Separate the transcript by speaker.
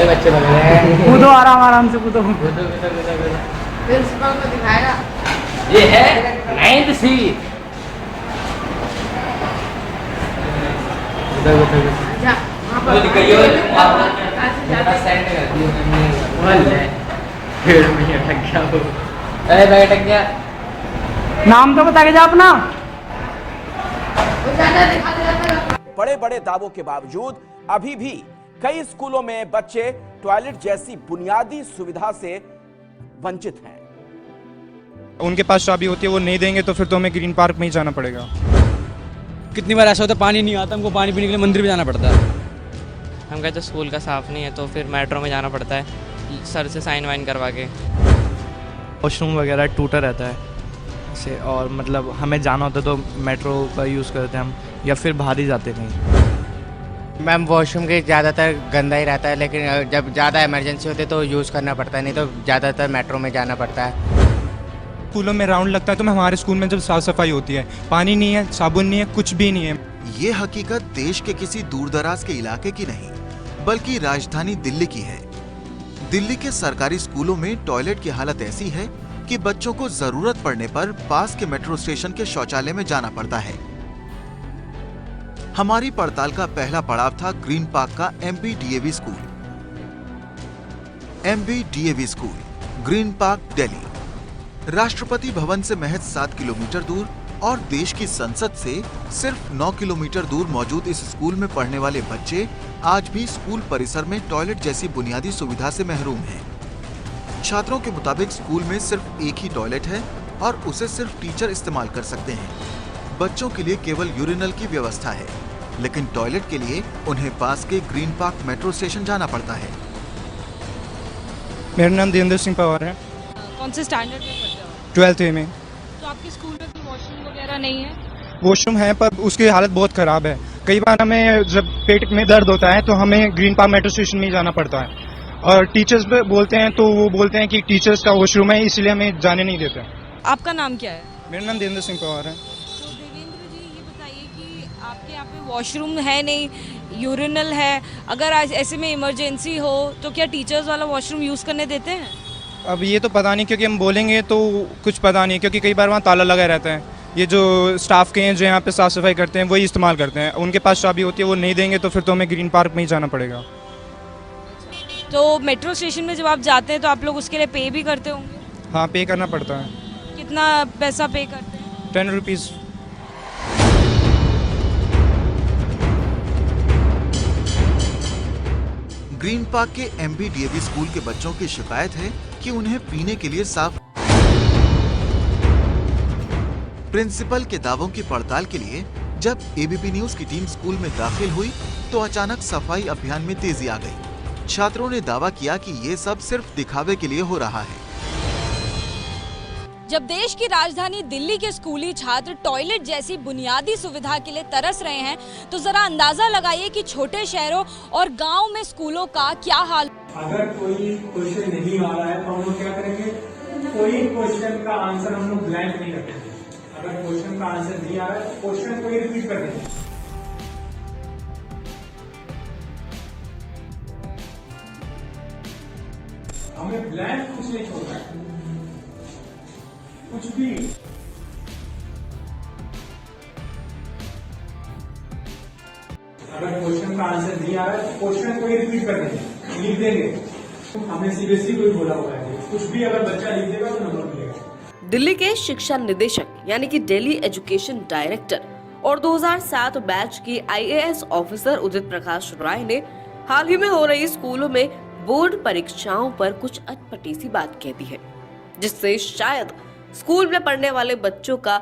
Speaker 1: बच्चे लग रहे हैं।
Speaker 2: कूदो आराम से कूदो।
Speaker 3: प्रिंसिपल को दिखाएगा।
Speaker 1: ये है 9th C।
Speaker 3: अच्छा, वहाँ पर
Speaker 1: अटक गया।
Speaker 2: नाम तो बता के जा अपना।
Speaker 3: वो ज्यादा दिखा देगा।
Speaker 4: बड़े बड़े दावों के बावजूद अभी भी कई स्कूलों में बच्चे टॉयलेट जैसी बुनियादी सुविधा से वंचित हैं।
Speaker 5: उनके पास चाबी होती है, वो नहीं देंगे तो फिर तो हमें ग्रीन पार्क में ही जाना पड़ेगा।
Speaker 6: कितनी बार ऐसा होता है पानी नहीं आता, हमको पानी पीने के लिए मंदिर में जाना पड़ता है।
Speaker 7: हम कहते स्कूल का साफ़ नहीं है तो फिर मेट्रो में जाना पड़ता है सर से साइन वाइन करवा के।
Speaker 8: वॉशरूम वगैरह टूटा रहता है से, और मतलब हमें जाना होता है तो मेट्रो का यूज़ करते हैं हम, या फिर बाहर ही जाते हैं कहीं।
Speaker 9: मैम वॉशरूम के ज़्यादातर गंदा ही रहता है, लेकिन जब ज़्यादा इमरजेंसी होती है तो यूज़ करना पड़ता है, नहीं तो ज़्यादातर मेट्रो में जाना पड़ता है।
Speaker 5: स्कूलों में राउंड लगता है तो हमारे स्कूल में जब साफ सफाई होती है, पानी नहीं है, साबुन नहीं है, कुछ भी नहीं है।
Speaker 10: ये हकीकत देश के किसी दूरदराज के इलाके की नहीं, बल्कि राजधानी दिल्ली की है। दिल्ली के सरकारी स्कूलों में टॉयलेट की हालत ऐसी है कि बच्चों को जरूरत पड़ने पर पास के मेट्रो स्टेशन के शौचालय में जाना पड़ता है। हमारी पड़ताल का पहला पड़ाव था ग्रीन पार्क का MBDAV school. MBDAV school, green park, Delhi. Rashtrapati Bhavan से महज 7 किलोमीटर दूर और देश की संसद से सिर्फ 9 किलोमीटर दूर मौजूद इस स्कूल में पढ़ने वाले बच्चे आज भी स्कूल परिसर में टॉयलेट जैसी बुनियादी सुविधा से महरूम हैं। छात्रों के मुताबिक स्कूल में सिर्फ एक ही टॉयलेट है और उसे सिर्फ टीचर इस्तेमाल कर सकते हैं। बच्चों के लिए केवल यूरिनल की व्यवस्था है, लेकिन टॉयलेट के लिए उन्हें पास के ग्रीन पार्क मेट्रो स्टेशन जाना पड़ता है।
Speaker 5: मेरा नाम देवेंद्र सिंह पवार है।
Speaker 11: कौन से स्टैंडर्ड में पढ़ते हो?
Speaker 5: 12th A में।
Speaker 11: तो आपके स्कूल में कोई वॉशरूम वगैरह नहीं है?
Speaker 5: वॉशरूम है पर उसकी हालत बहुत ख़राब है। कई बार हमें जब पेट में दर्द होता है तो हमें ग्रीन पार्क मेट्रो स्टेशन में ही जाना पड़ता है, और टीचर्स बोलते हैं तो वो बोलते हैं कि टीचर्स का वॉशरूम है इसलिए हमें जाने नहीं देते।
Speaker 11: आपका नाम क्या है?
Speaker 5: मेरा नाम देवेंद्र सिंह पवार है।
Speaker 11: तो देवेंद्र जी ये बताइए कि आपके यहाँ पे वॉशरूम है नहीं, यूरिनल है, अगर ऐसे में इमरजेंसी हो तो क्या टीचर्स वाला वॉशरूम यूज़ करने देते हैं?
Speaker 5: अब ये तो पता नहीं, क्योंकि हम बोलेंगे तो कुछ पता नहीं, क्योंकि कई बार वहाँ ताला लगा रहता है। ये जो स्टाफ के हैं जो यहाँ पे साफ़ सफाई करते हैं वही इस्तेमाल करते हैं। उनके पास चाबी होती है, वो नहीं देंगे तो फिर तो हमें ग्रीन पार्क में ही जाना पड़ेगा।
Speaker 11: तो मेट्रो स्टेशन में जब आप जाते हैं तो आप लोग उसके लिए पे भी करते होंगे?
Speaker 5: हाँ, पे करना पड़ता है।
Speaker 11: कितना पैसा पे करते हैं?
Speaker 5: 10 रुपीज़।
Speaker 10: ग्रीन पार्क के MBDAV स्कूल के बच्चों की शिकायत है कि उन्हें पीने के लिए साफ। प्रिंसिपल के दावों की पड़ताल के लिए जब ABP न्यूज की टीम स्कूल में दाखिल हुई तो अचानक सफाई अभियान में तेजी आ गई। छात्रों ने दावा किया कि ये सब सिर्फ दिखावे के लिए हो रहा है।
Speaker 11: जब देश की राजधानी दिल्ली के स्कूली छात्र टॉयलेट जैसी बुनियादी सुविधा के लिए तरस रहे हैं तो जरा अंदाजा लगाइए कि छोटे शहरों और गांव में स्कूलों का क्या हाल।
Speaker 12: अगर कोई क्वेश्चन नहीं आ रहा है तो हम लोग क्या करेंगे, कोई क्वेश्चन का आंसर हम लोग ब्लैंक नहीं रखेंगे। अगर क्वेश्चन का आंसर नहीं आ रहा है तो क्वेश्चन को ही रिपीट कर देंगे। हमें ब्लैंक कुछ नहीं छोड़ना है, कुछ भी। अगर क्वेश्चन का आंसर नहीं आ रहा है तो क्वेश्चन को ही रिपीट कर देंगे, लिख देंगे। हमने सीरियसली कोई बोला हुआ है, कुछ भी अगर बच्चा लिख देगा तो नंबर मिलेगा।
Speaker 13: दिल्ली के शिक्षा निदेशक यानी कि दिल्ली एजुकेशन डायरेक्टर और 2007 बैच के IAS ऑफिसर उदित प्रकाश राय ने हाल ही में हो रही स्कूलों में बोर्ड परीक्षाओं पर कुछ अटपटी सी बात कह दी है, जिससे शायद स्कूल में पढ़ने वाले बच्चों का